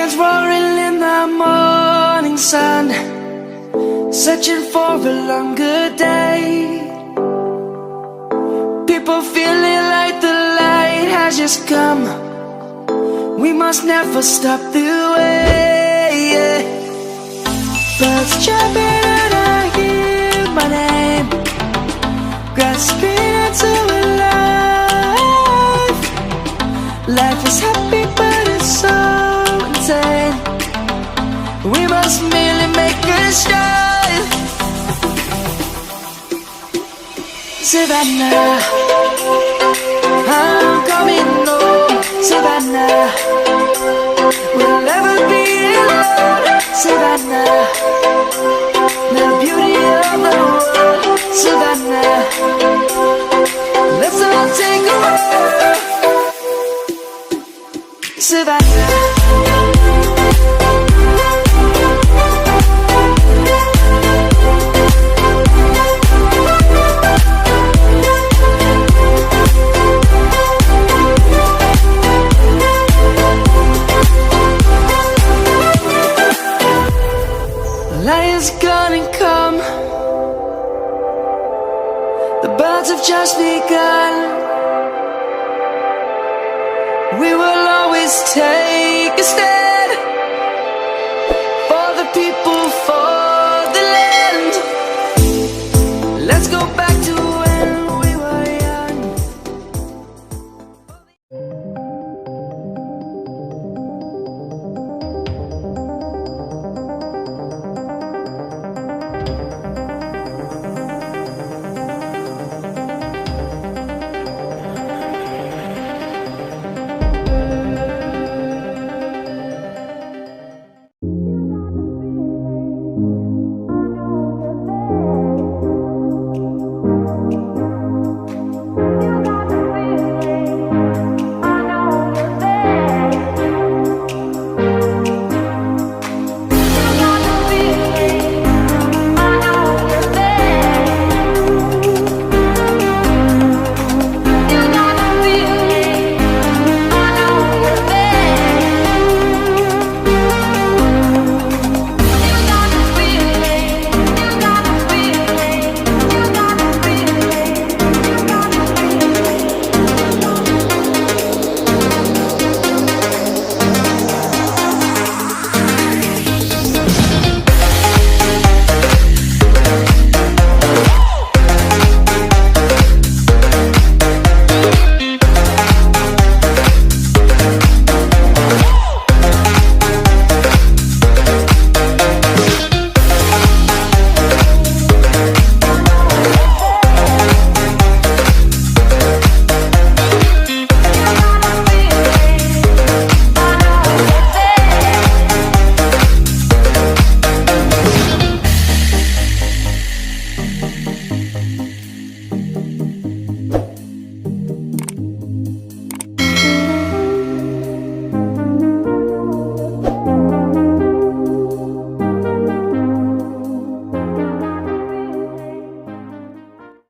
lions roaring in the morning sun, searching for a longer day. People feeling like the light has just come. We must never stop the way. Birds chirping and I hear my name, grasping into a life. Life is happy but it's so insane. We must merely make a start. Savannah, I'm coming home. Savannah, we'll never be alone. Savannah, the beauty of the world. Savannah, let's all take a walk. Savannah. Lion's gonna come. The birds have just begun. We will always take a stand.